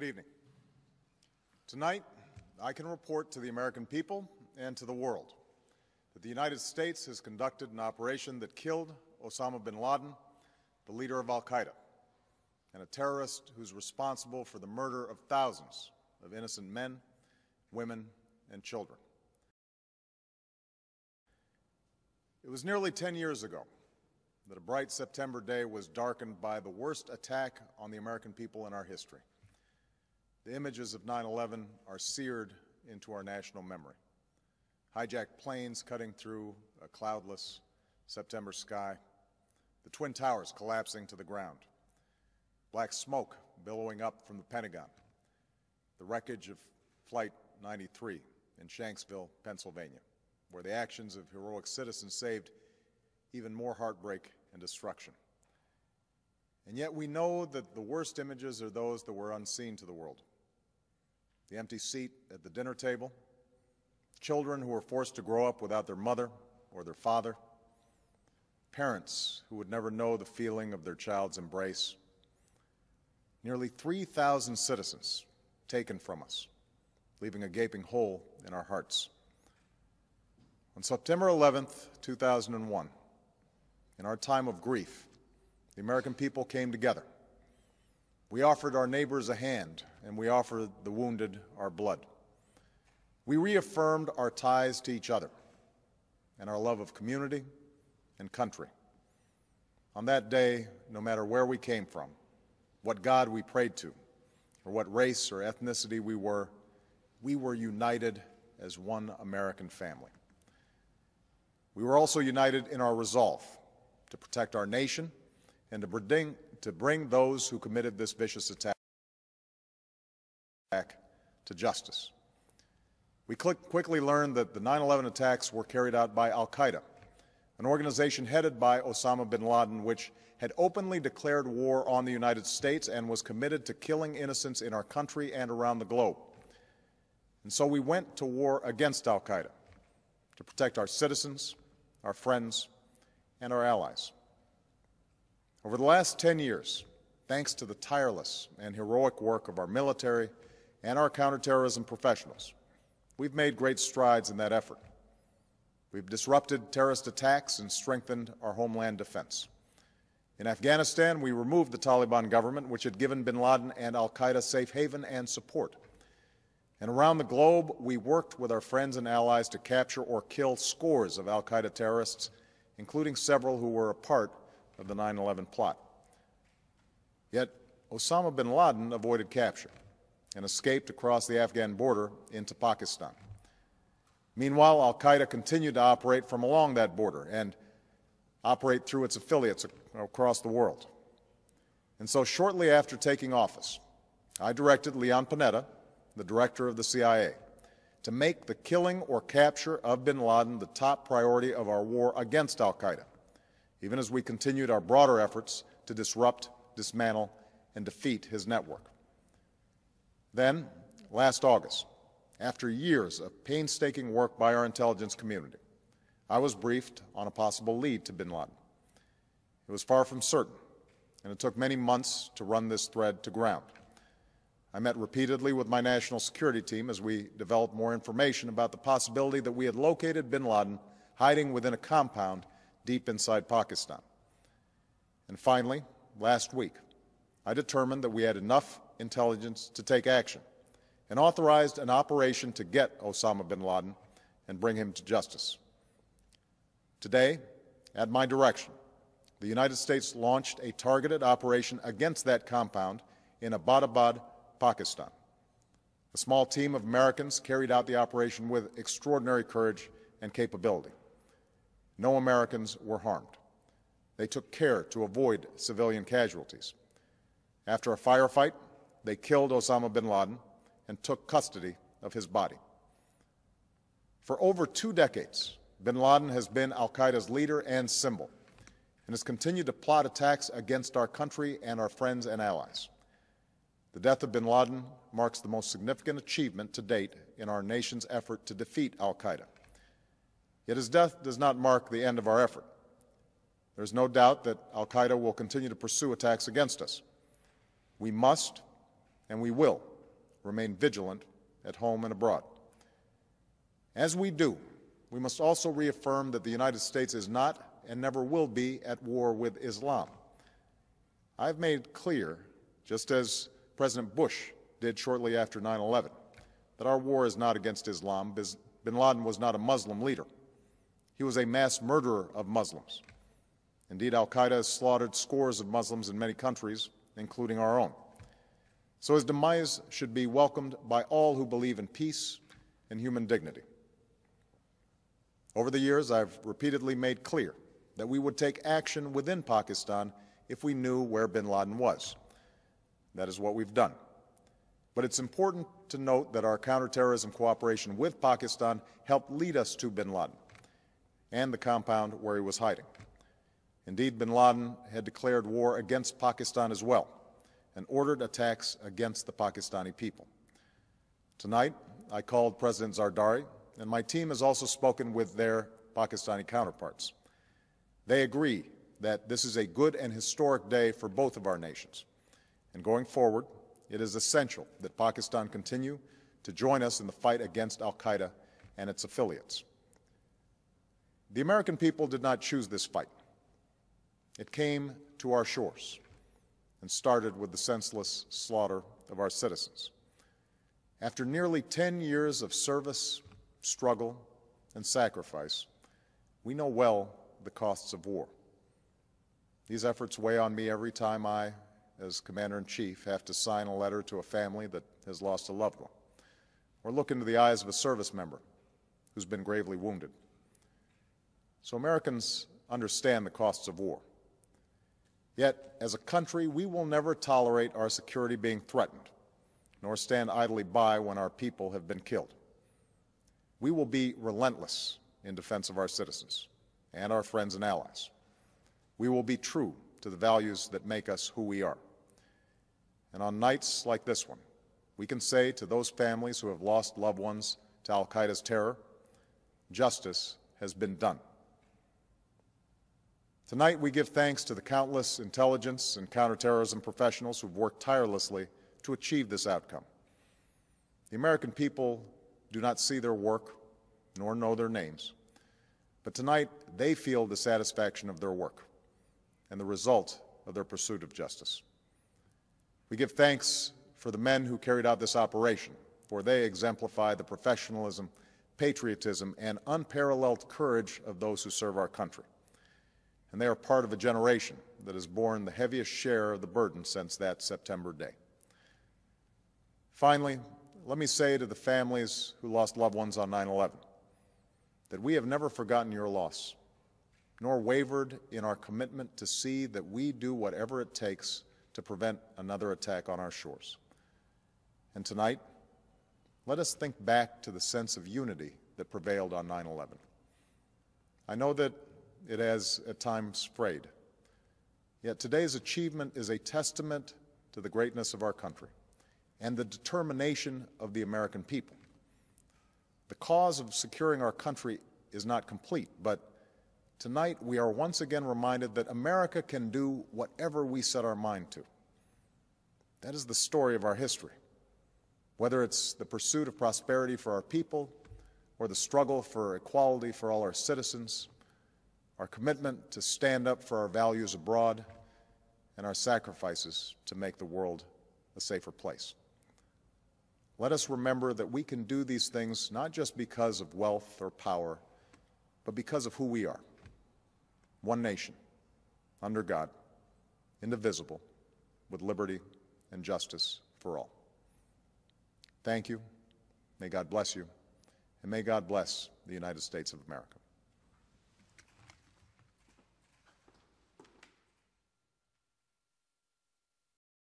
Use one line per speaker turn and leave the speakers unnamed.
Good evening. Tonight, I can report to the American people and to the world that the United States has conducted an operation that killed Osama bin Laden, the leader of al-Qaeda, and a terrorist who's responsible for the murder of thousands of innocent men, women, and children. It was nearly 10 years ago that a bright September day was darkened by the worst attack on the American people in our history. The images of 9/11 are seared into our national memory. Hijacked planes cutting through a cloudless September sky, the Twin Towers collapsing to the ground, black smoke billowing up from the Pentagon, the wreckage of Flight 93 in Shanksville, Pennsylvania, where the actions of heroic citizens saved even more heartbreak and destruction. And yet we know that the worst images are those that were unseen to the world. The empty seat at the dinner table, children who were forced to grow up without their mother or their father, parents who would never know the feeling of their child's embrace, nearly 3,000 citizens taken from us, leaving a gaping hole in our hearts. On September 11th, 2001, in our time of grief, the American people came together. We offered our neighbors a hand, and we offered the wounded our blood. We reaffirmed our ties to each other and our love of community and country. On that day, no matter where we came from, what God we prayed to, or what race or ethnicity we were united as one American family. We were also united in our resolve to protect our nation and to bring those who committed this vicious attack to justice. We quickly learned that the 9/11 attacks were carried out by al-Qaeda, an organization headed by Osama bin Laden, which had openly declared war on the United States and was committed to killing innocents in our country and around the globe. And so we went to war against al-Qaeda to protect our citizens, our friends, and our allies. Over the last 10 years, thanks to the tireless and heroic work of our military and our counterterrorism professionals, we've made great strides in that effort. We've disrupted terrorist attacks and strengthened our homeland defense. In Afghanistan, we removed the Taliban government, which had given bin Laden and al-Qaeda safe haven and support. And around the globe, we worked with our friends and allies to capture or kill scores of al-Qaeda terrorists, including several who were a part of the 9/11 plot. Yet Osama bin Laden avoided capture and escaped across the Afghan border into Pakistan. Meanwhile, al-Qaeda continued to operate from along that border and operate through its affiliates across the world. And so shortly after taking office, I directed Leon Panetta, the director of the CIA, to make the killing or capture of bin Laden the top priority of our war against al-Qaeda, even as we continued our broader efforts to disrupt, dismantle, and defeat his network. Then, last August, after years of painstaking work by our intelligence community, I was briefed on a possible lead to bin Laden. It was far from certain, and it took many months to run this thread to ground. I met repeatedly with my national security team as we developed more information about the possibility that we had located bin Laden hiding within a compound deep inside Pakistan. And finally, last week, I determined that we had enough intelligence to take action and authorized an operation to get Osama bin Laden and bring him to justice. Today, at my direction, the United States launched a targeted operation against that compound in Abbottabad, Pakistan. A small team of Americans carried out the operation with extraordinary courage and capability. No Americans were harmed. They took care to avoid civilian casualties. After a firefight, they killed Osama bin Laden and took custody of his body. For over 2 decades, bin Laden has been al-Qaeda's leader and symbol, and has continued to plot attacks against our country and our friends and allies. The death of bin Laden marks the most significant achievement to date in our nation's effort to defeat al-Qaeda. Yet his death does not mark the end of our effort. There is no doubt that al-Qaeda will continue to pursue attacks against us. We must and we will remain vigilant at home and abroad. As we do, we must also reaffirm that the United States is not and never will be at war with Islam. I've made clear, just as President Bush did shortly after 9/11, that our war is not against Islam. Bin Laden was not a Muslim leader. He was a mass murderer of Muslims. Indeed, al-Qaeda has slaughtered scores of Muslims in many countries, including our own. So his demise should be welcomed by all who believe in peace and human dignity. Over the years, I've repeatedly made clear that we would take action within Pakistan if we knew where bin Laden was. That is what we've done. But it's important to note that our counterterrorism cooperation with Pakistan helped lead us to bin Laden and the compound where he was hiding. Indeed, bin Laden had declared war against Pakistan as well and ordered attacks against the Pakistani people. Tonight, I called President Zardari, and my team has also spoken with their Pakistani counterparts. They agree that this is a good and historic day for both of our nations. And going forward, it is essential that Pakistan continue to join us in the fight against al-Qaeda and its affiliates. The American people did not choose this fight. It came to our shores and started with the senseless slaughter of our citizens. After nearly 10 years of service, struggle, and sacrifice, we know well the costs of war. These efforts weigh on me every time I, as Commander-in-Chief, have to sign a letter to a family that has lost a loved one, or look into the eyes of a service member who's been gravely wounded. So Americans understand the costs of war. Yet, as a country, we will never tolerate our security being threatened, nor stand idly by when our people have been killed. We will be relentless in defense of our citizens and our friends and allies. We will be true to the values that make us who we are. And on nights like this one, we can say to those families who have lost loved ones to al-Qaeda's terror, justice has been done. Tonight, we give thanks to the countless intelligence and counterterrorism professionals who've worked tirelessly to achieve this outcome. The American people do not see their work nor know their names, but tonight they feel the satisfaction of their work and the result of their pursuit of justice. We give thanks for the men who carried out this operation, for they exemplify the professionalism, patriotism, and unparalleled courage of those who serve our country. And they are part of a generation that has borne the heaviest share of the burden since that September day. Finally, let me say to the families who lost loved ones on 9/11 that we have never forgotten your loss, nor wavered in our commitment to see that we do whatever it takes to prevent another attack on our shores. And tonight, let us think back to the sense of unity that prevailed on 9/11. I know that it has at times frayed, yet today's achievement is a testament to the greatness of our country and the determination of the American people. The cause of securing our country is not complete, but tonight we are once again reminded that America can do whatever we set our mind to. That is the story of our history. Whether it's the pursuit of prosperity for our people or the struggle for equality for all our citizens, our commitment to stand up for our values abroad, and our sacrifices to make the world a safer place. Let us remember that we can do these things not just because of wealth or power, but because of who we are. One nation, under God, indivisible, with liberty and justice for all. Thank you. May God bless you, and may God bless the United States of America.